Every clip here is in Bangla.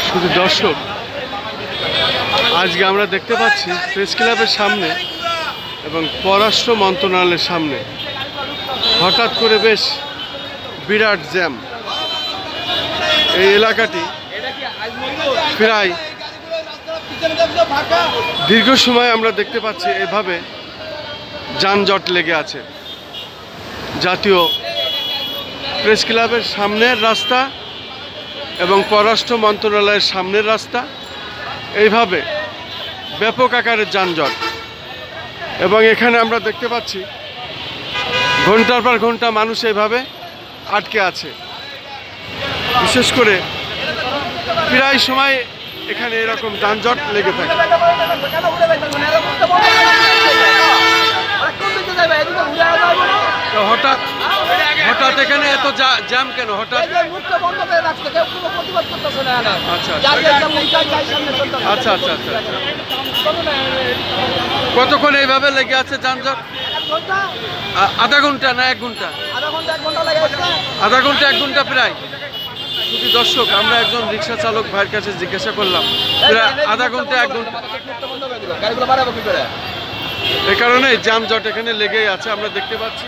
শুধু দর্শক, আজকে আমরা দেখতে পাচ্ছি প্রেস ক্লাবের সামনে এবং পররাষ্ট্র মন্ত্রণালয়ের সামনে হঠাৎ করে বেশ বিরাট জ্যাম। এই এলাকাটি প্রায় দীর্ঘ সময় আমরা দেখতে পাচ্ছি এভাবে যানজট লেগে আছে। জাতীয় প্রেস ক্লাবের সামনের রাস্তা এবং পররাষ্ট্র মন্ত্রণালয়ের সামনের রাস্তা, এইভাবে ব্যাপক আকারের যানজট। এবং এখানে আমরা দেখতে পাচ্ছি ঘন্টার পর ঘন্টা মানুষ এইভাবে আটকে আছে। বিশেষ করে প্রায় সময় এখানে এরকম যানজট লেগে থাকে। হঠাৎ হঠাৎ এখানে এত জ্যাম কেন? হঠাৎ আচ্ছা আচ্ছা আচ্ছা আচ্ছা, কতক্ষণ এইভাবে লেগে আছে যানজট? আধা ঘন্টা না 1 ঘন্টা? আধা ঘন্টা 1 ঘন্টা প্রায়। শুধু দর্শক, আমরা একজন রিক্সা চালক ভাইয়ের কাছে জিজ্ঞাসা করলাম, প্রায় আধা ঘন্টা 1 ঘন্টা। এই কারণে যানজট এখানে লেগেই আছে। আমরা দেখতে পাচ্ছি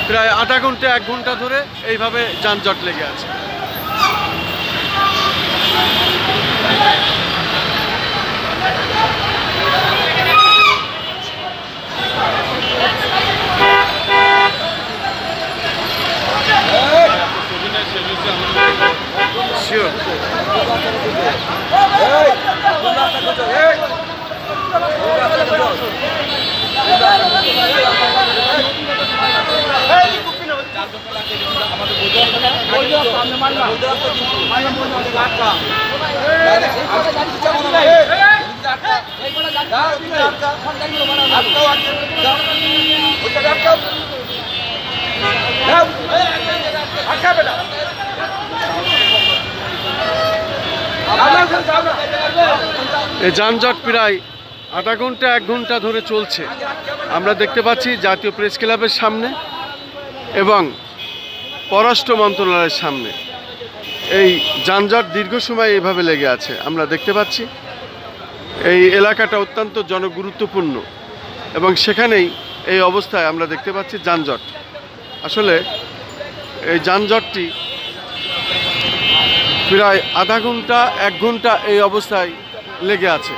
প্রায় আধা ঘন্টা 1 ঘন্টা ধরে এইভাবে যানজট লেগে আছে। এই যানজট প্রায় আধা ঘন্টা 1 ঘন্টা ধরে চলছে। আমরা দেখতে পাচ্ছি জাতীয় প্রেস ক্লাবের সামনে এবং পররাষ্ট্র মন্ত্রণালয়ের সামনে এই যানজট দীর্ঘ সময় এইভাবে লেগে আছে। আমরা দেখতে পাচ্ছি এই এলাকাটা অত্যন্ত জনগুরুত্বপূর্ণ এবং সেখানেই এই অবস্থায় আমরা দেখতে পাচ্ছি যানজট। আসলে এই যানজটটি প্রায় আধা ঘন্টা 1 ঘন্টা এই অবস্থায় লেগে আছে।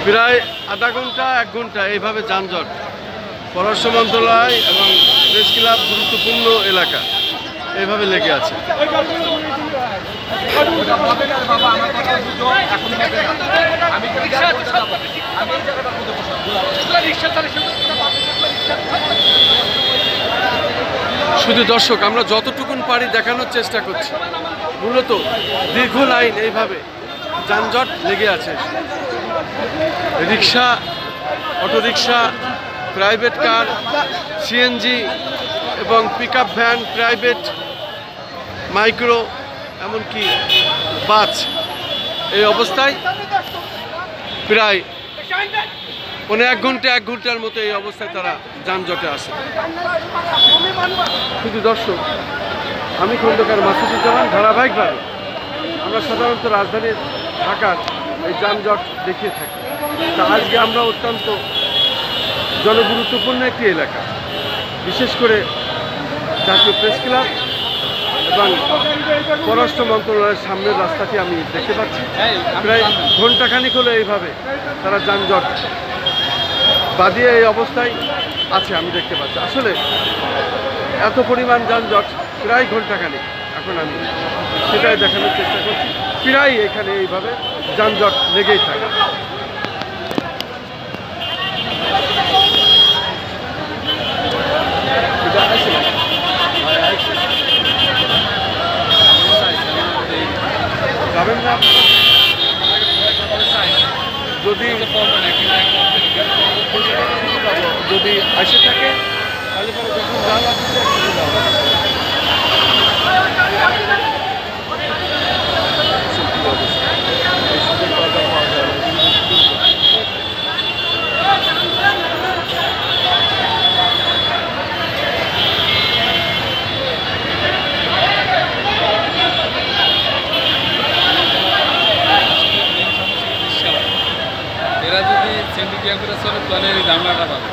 প্রায় আধা ঘন্টা 1 ঘন্টা এইভাবে যানজট। পররাষ্ট্র মন্ত্রণালয় এবং প্রেস ক্লাব গুরুত্বপূর্ণ এলাকা এইভাবে লেগে আছে। শুধু দর্শক, আমরা যতটুকুন পারি দেখানোর চেষ্টা করছি। মূলত দীর্ঘ লাইন এইভাবে যানজট লেগে আছে। রিক্সা, অটোরিক্সা, প্রাইভেট কার, সিএনজি এবং পিকআপ ভ্যান, প্রাইভেট, মাইক্রো, এমনকি বাস, এই অবস্থায় প্রায় 1 ঘন্টার মতো এই অবস্থায় তারা যানজটে আসে। শুধু দর্শক, আমি খন্দকার মাসুদুজ্জামান ধারাবাহিকভাবে আমরা সাধারণত রাজধানী ঢাকার এই যানজট দেখিয়ে থাকি। তা আজকে আমরা অত্যন্ত জনগুরুত্বপূর্ণ একটি এলাকা, বিশেষ করে জাতীয় প্রেস ক্লাব এবং পররাষ্ট্র মন্ত্রণালয়ের সামনের রাস্তাটি আমি দেখতে পাচ্ছি। প্রায় ঘণ্টাখানিক হলো এইভাবে তারা যানজট বাদিয়ে এই অবস্থায় আছে আমি দেখতে পাচ্ছি। আসলে এত পরিমাণ যানজট প্রায় ঘণ্টাখানিক, এখন আমি সেটাই দেখানোর চেষ্টা করছি। প্রায় এখানে এইভাবে যানজট লেগেই থাকে। যাবেন না যদি আসে থাকে তাহলে পরে যখন যাওয়া এরা যদি সিন্ডিকেট করে চলে তাহলে এই ঝামেলাটা পাবে।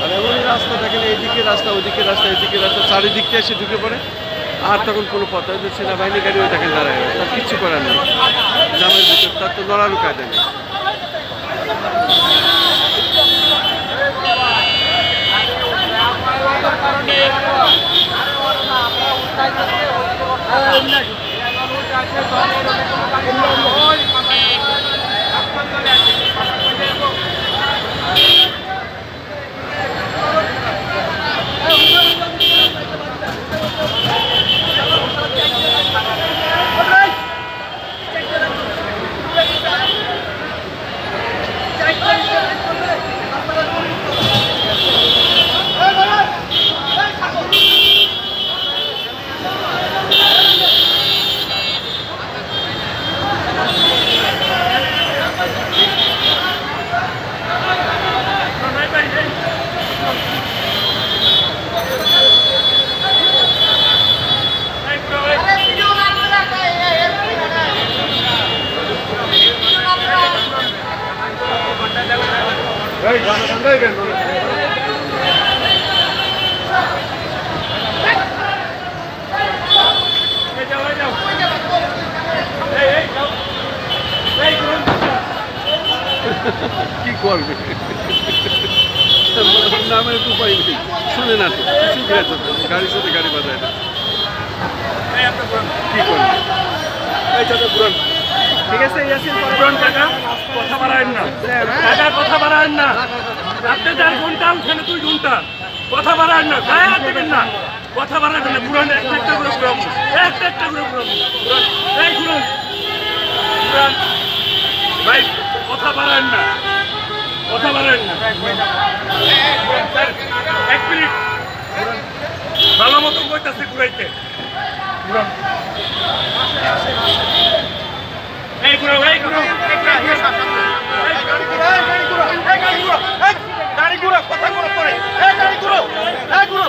আর এমনই রাস্তা দেখেন, এইদিকে রাস্তা ওইদিকে রাস্তা এদিকে রাস্তা চারিদিক থেকে এসে ঢুকে পড়ে। আর তখন কোনো পথ যে সেনাবাহিনী গাড়ি ওই দেখেন দাঁড়ায়, তার কিচ্ছু করার নেই। জামের ভিতর তার তো লড়ারও কায়দা নেই। কি করবে নামের একটু উপায় নেই, শুনে না তো কিছু গেছে, গাড়ির সাথে গাড়ি বাজায় না, কি করবে? ঠিক আছে কাকা, কথা বাড়ায়েন না কাকা, কথা বাড়ায়েন না। আপনি 4 ঘন্টা ওখানে 2 ঘন্টা কথা বাড়ায়েন না, গায়ে হাত দেবেন না, কথা বাড়াবেন না। পুরান একটা করে পুরান, একটা করে পুরান, এই পুরান পুরান ভাই, কথা বাড়ায়েন না, কথা বাড়ায়েন না। 1 মিনিট ভালো মতো কইতাছে ঘুরাইতে। এই ঘুরো, এই ঘুরো, গাড়ি ঘুরো, কথা ঘুরো পরে, এই গাড়ি ঘুরো, এই ঘুরো,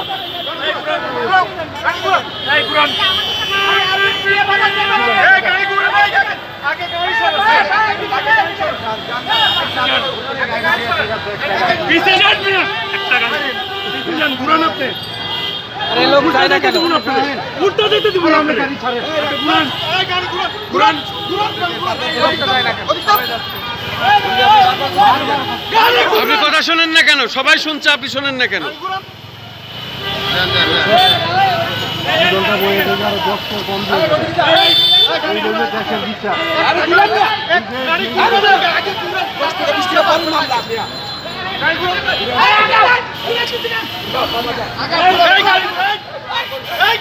এই ঘুরো, গাড়ি ঘুরো, এই ঘুরো, এই গাড়ি ঘুরো, আগে গাড়ি সরো, আগে গাড়ি সরো, পিছে যান না, একটা গাড়ি পিছে যান, ঘুরান আপনি। আরে লোক যায় না কেন? উল্টো দিতে দিব না, আপনি গাড়ি ছাড়েন, ঘুরান, এই গাড়ি ঘুরান, ঘুরান, আপনি কথা শোনেন না কেন? সবাই শুনছে, আপনি শোনেন না কেন? এই